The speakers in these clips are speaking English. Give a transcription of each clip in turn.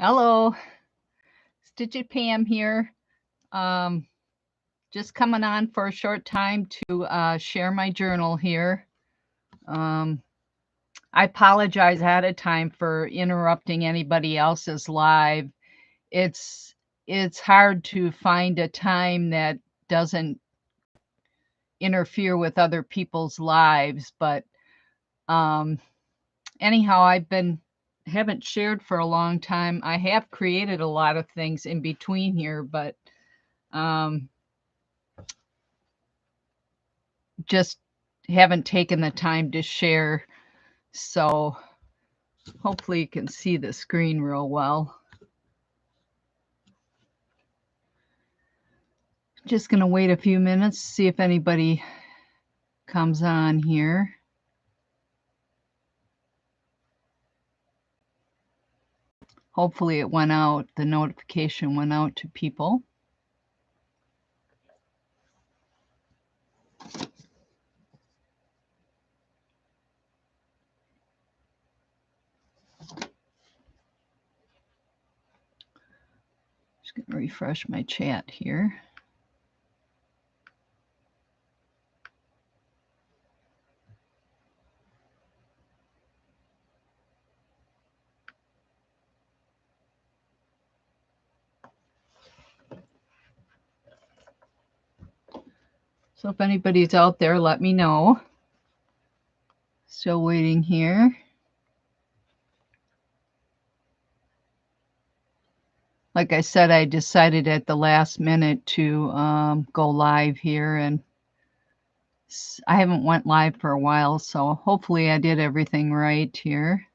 Hello, Stitch It Pam here. Um, just coming on for a short time to share my journal here. Um, I apologize ahead of time for interrupting anybody else's live. It's it's hard to find a time that doesn't interfere with other people's lives, but um, anyhow, haven't shared for a long time. I have created a lot of things in between here, but um, just haven't taken the time to share. So hopefully you can see the screen real well. Just going to wait a few minutes, see if anybody comes on here. Hopefully it went out, the notification went out to people. Just going to refresh my chat here. So if anybody's out there, let me know. Still waiting here. Like I said, I decided at the last minute to go live here, and I haven't went live for a while, so hopefully I did everything right here.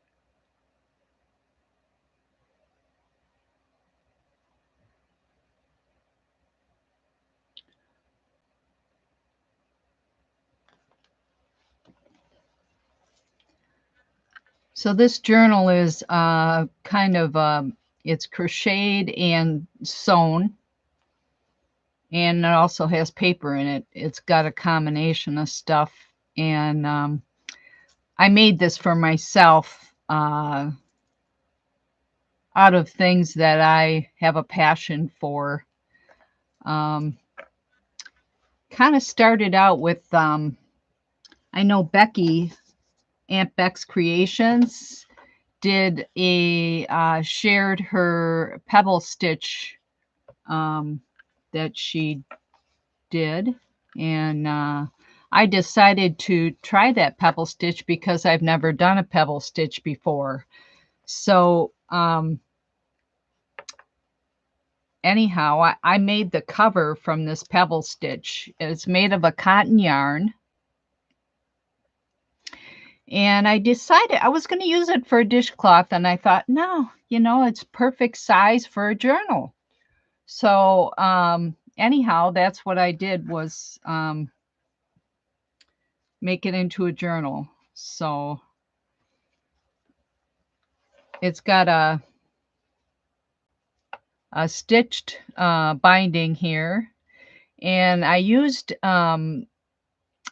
So this journal is kind of it's crocheted and sewn, and it also has paper in it. It's got a combination of stuff, and I made this for myself out of things that I have a passion for. Kind of started out with I know Becky, Aunt Beck's Creations, did a shared her pebble stitch that she did, and I decided to try that pebble stitch because I've never done a pebble stitch before. So anyhow, I made the cover from this pebble stitch. It's made of a cotton yarn. And I decided I was going to use it for a dishcloth, and I thought, no, it's perfect size for a journal. So anyhow, that's what I did, was make it into a journal. So it's got a stitched binding here, and I used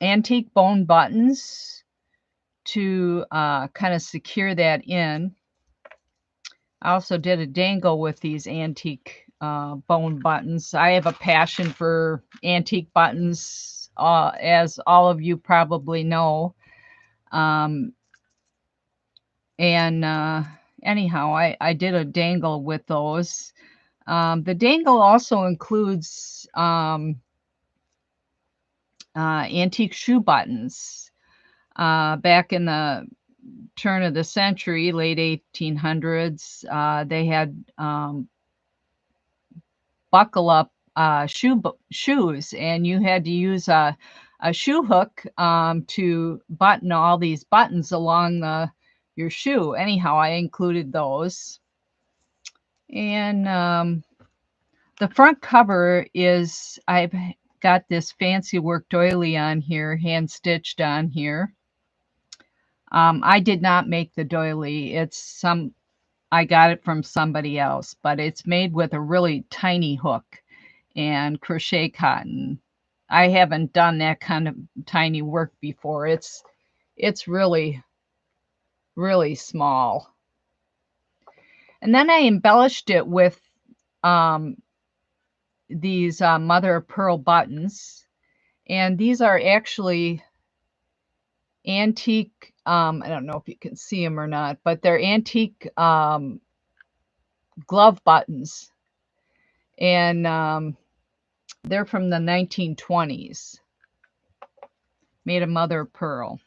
antique bone buttons to kind of secure that in. I also did a dangle with these antique bone buttons. I have a passion for antique buttons, as all of you probably know. And anyhow, I did a dangle with those. The dangle also includes antique shoe buttons. Back in the turn of the century, late 1800s, they had buckle up shoes, and you had to use a shoe hook to button all these buttons along your shoe. Anyhow, I included those. And the front cover is, I've got this fancy work doily on here, hand stitched on here. I did not make the doily. I got it from somebody else, but it's made with a really tiny hook and crochet cotton. I haven't done that kind of tiny work before. It's really, really small. And then I embellished it with these mother of pearl buttons. And these are actually antique, I don't know if you can see them or not, but they're antique glove buttons. And they're from the 1920s, made of mother of pearl.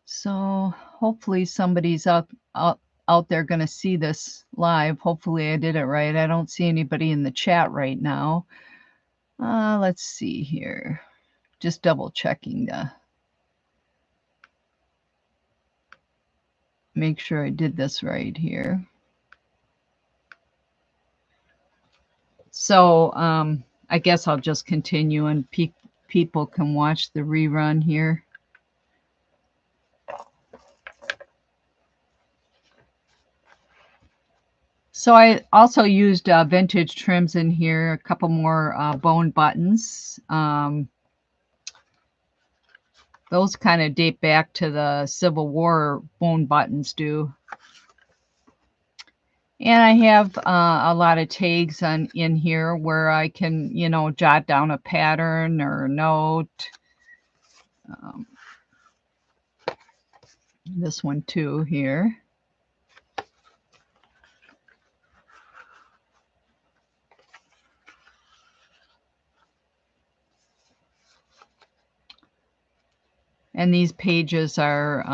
So hopefully somebody's out there going to see this live. Hopefully I did it right. I don't see anybody in the chat right now. Let's see here. Just double checking to make sure I did this right here. So I guess I'll just continue and people can watch the rerun here. So I also used vintage trims in here, a couple more bone buttons. Those kind of date back to the Civil War, bone buttons do. And I have a lot of tags in here where I can, you know, jot down a pattern or a note. This one too here. And these pages are,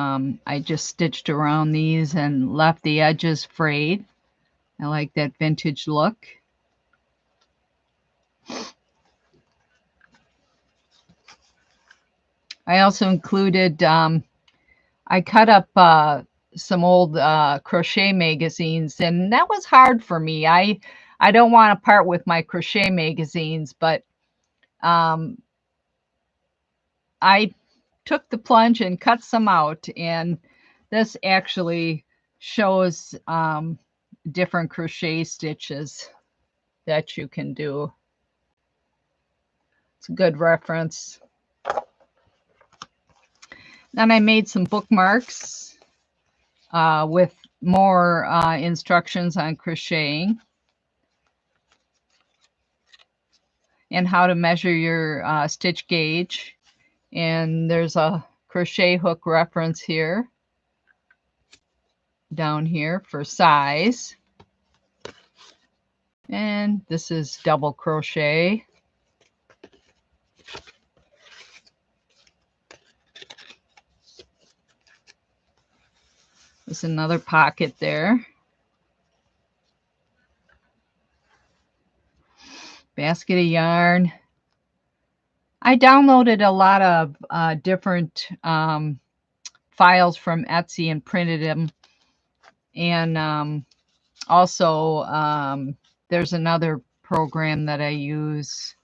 I just stitched around these and left the edges frayed. I like that vintage look. I also included, I cut up some old crochet magazines, and that was hard for me. I don't want to part with my crochet magazines, but I took the plunge and cut some out, and this actually shows different crochet stitches that you can do. It's a good reference. Then I made some bookmarks with more instructions on crocheting and how to measure your stitch gauge. And there's a crochet hook reference here, down here for size. And this is double crochet. There's another pocket there. Basket of yarn. I downloaded a lot of different files from Etsy and printed them. And also there's another program that I use.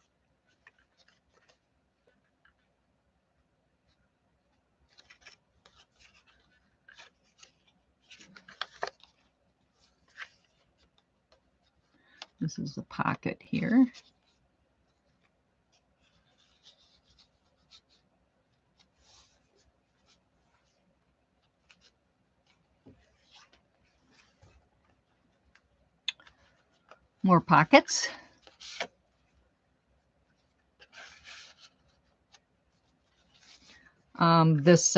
This is the pocket here. More pockets. This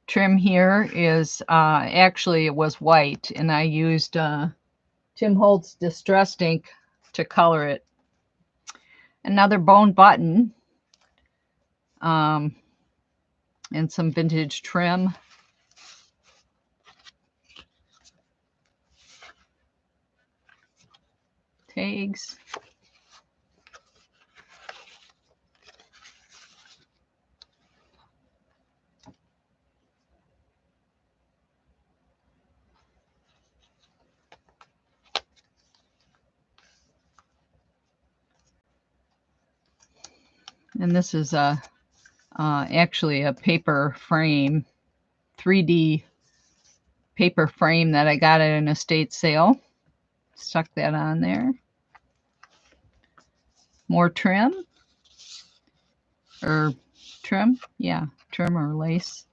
trim here is actually it was white, and I used Tim Holtz Distressed ink to color it. Another bone button and some vintage trim. Tags. And this is actually a paper frame, 3D paper frame that I got at an estate sale. Stuck that on there. More trim. Or trim? Yeah, trim or lace.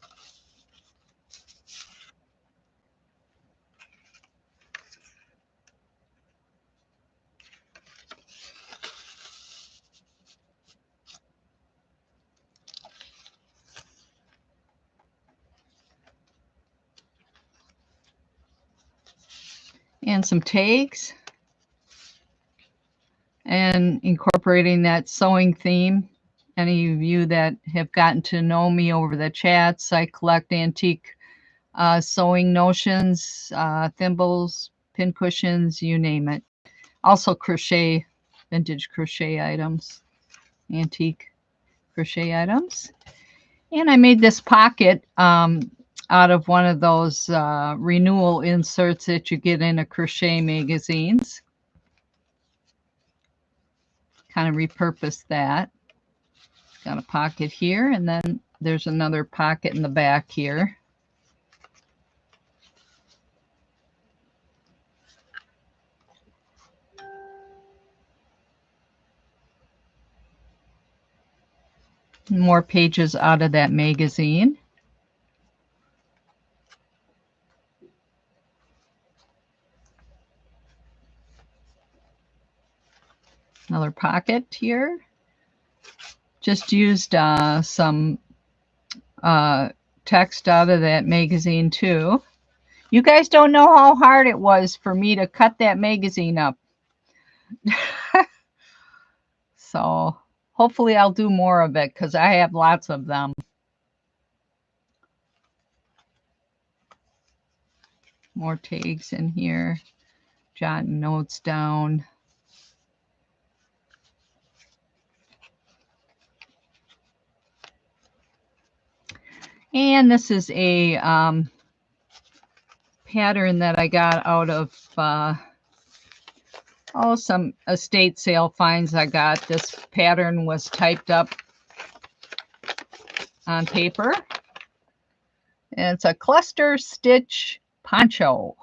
and some tags, and incorporating that sewing theme. Any of you that have gotten to know me over the chats, I collect antique sewing notions, thimbles, pin cushions, you name it. Also crochet, vintage crochet items, antique crochet items. And I made this pocket out of one of those renewal inserts that you get in a crochet magazines. Kind of repurposed that. Got a pocket here, and then there's another pocket in the back here. More pages out of that magazine. Another pocket here. Just used some text out of that magazine too. You guys don't know how hard it was for me to cut that magazine up. So hopefully I'll do more of it because I have lots of them. More tags in here, jotting notes down. And this is a pattern that I got out of some estate sale finds I got. This pattern was typed up on paper. And it's a cluster stitch poncho.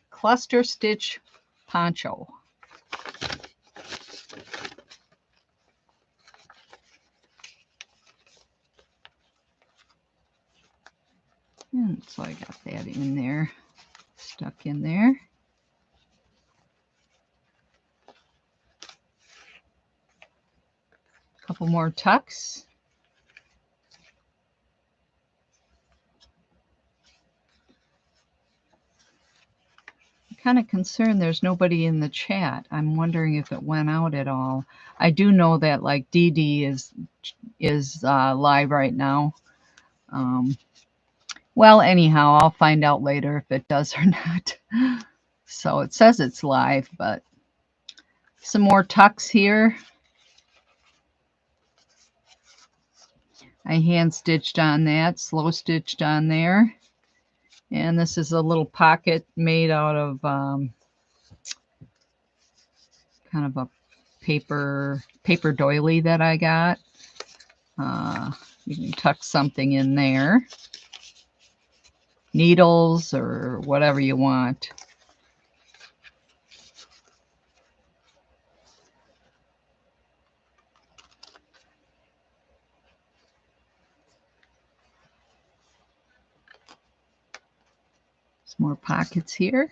Cluster stitch poncho. And so I got that in there, stuck in there. A couple more tucks. I'm kind of concerned there's nobody in the chat. I'm wondering if it went out at all. I do know that like Dee Dee is live right now. Well, anyhow, I'll find out later if it does or not. So it says it's live, but some more tucks here. I hand stitched on that, slow stitched on there. And this is a little pocket made out of kind of a paper doily that I got. You can tuck something in there. Needles or whatever you want. Some more pockets here.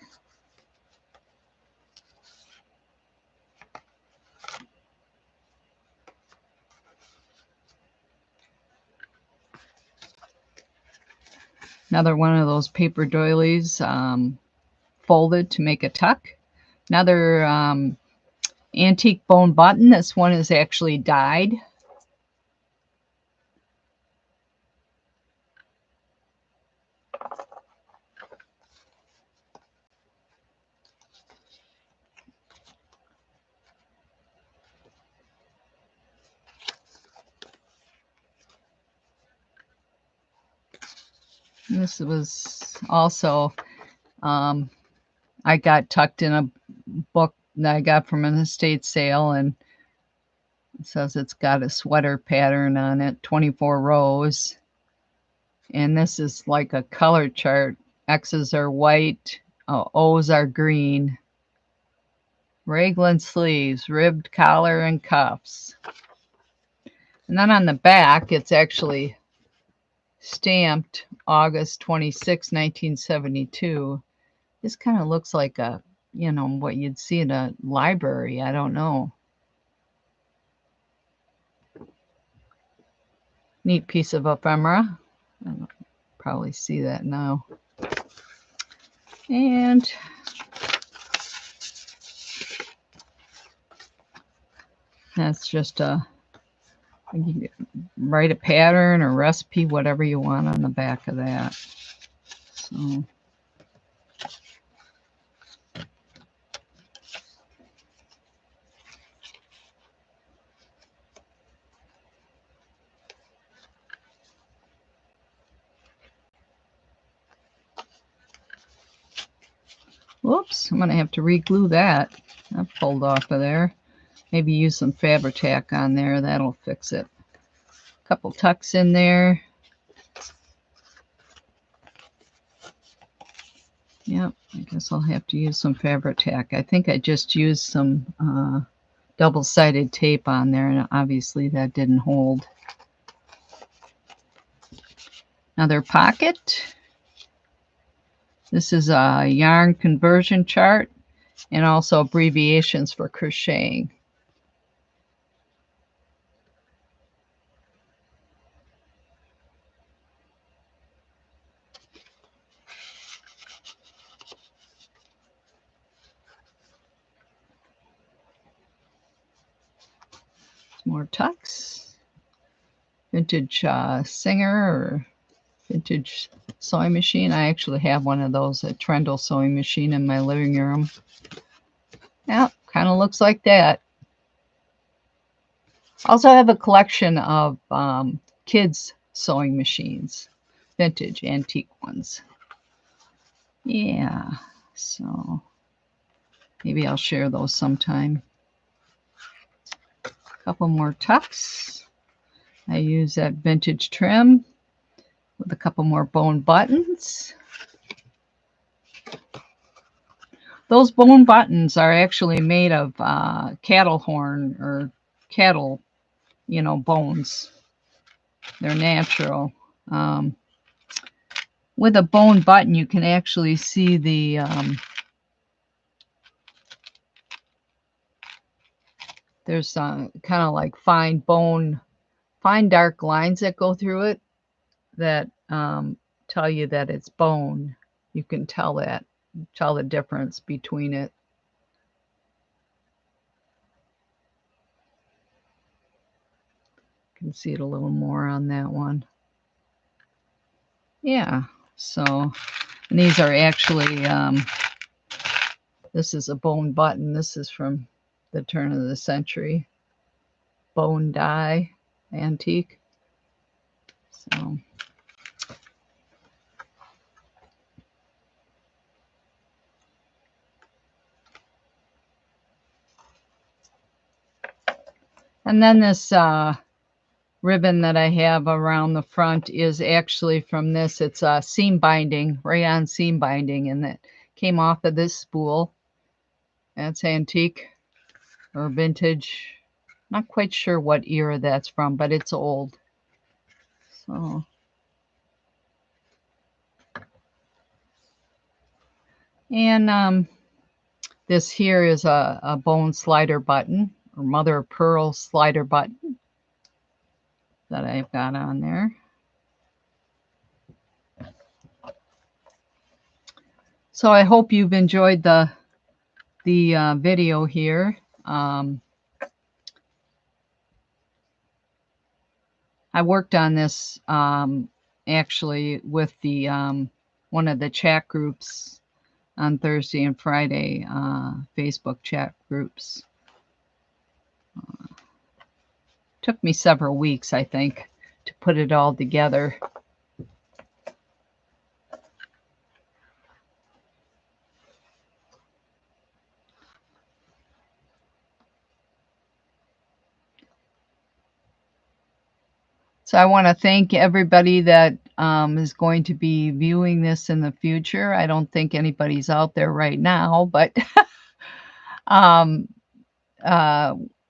Another one of those paper doilies folded to make a tuck. Another antique bone button. This one is actually dyed. And this was also I got tucked in a book that I got from an estate sale, and it says it's got a sweater pattern on it, 24 rows. And this is like a color chart. X's are white, O's are green. Raglan sleeves, ribbed collar and cuffs. And then on the back, it's actually stamped August 26, 1972. This kind of looks like a, you know, what you'd see in a library. I don't know. Neat piece of ephemera. Probably see that now. And That's just you can write a pattern or recipe, whatever you want on the back of that. So. Whoops, I'm going to have to re-glue that. That pulled off of there. Maybe use some Fabri-Tac on there. That'll fix it. A couple tucks in there. Yep, I guess I'll have to use some Fabri-Tac. I think I just used some double-sided tape on there, and obviously that didn't hold. Another pocket. This is a yarn conversion chart and also abbreviations for crocheting. More tucks. Vintage Singer or vintage sewing machine. I actually have one of those, a Trendle sewing machine in my living room. Yeah, kind of looks like that. Also have a collection of kids sewing machines, vintage antique ones. Yeah, so maybe I'll share those sometime. A couple more tucks. I use that vintage trim with a couple more bone buttons. Those bone buttons are actually made of cattle horn or cattle, bones. They're natural. With a bone button, you can actually see the there's kind of like fine dark lines that go through it that tell you that it's bone. You can tell the difference between it. You can see it a little more on that one. Yeah, so, and these are actually, this is a bone button. This is from the turn of the century. Bone die, antique. So. And then this ribbon that I have around the front is actually from this. It's a seam binding, rayon seam binding, and that came off of this spool. That's antique or vintage. Not quite sure what era that's from, but it's old. So. And this here is a bone slider button or mother of pearl slider button that I've got on there. So I hope you've enjoyed the video here. I worked on this actually with the one of the chat groups on Thursday and Friday, Facebook chat groups. Took me several weeks, I think, to put it all together. So I want to thank everybody that is going to be viewing this in the future. I don't think anybody's out there right now, but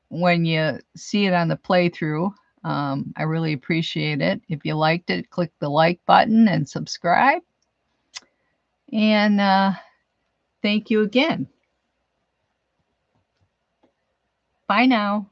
when you see it on the playthrough, I really appreciate it. If you liked it, click the like button and subscribe. And thank you again. Bye now.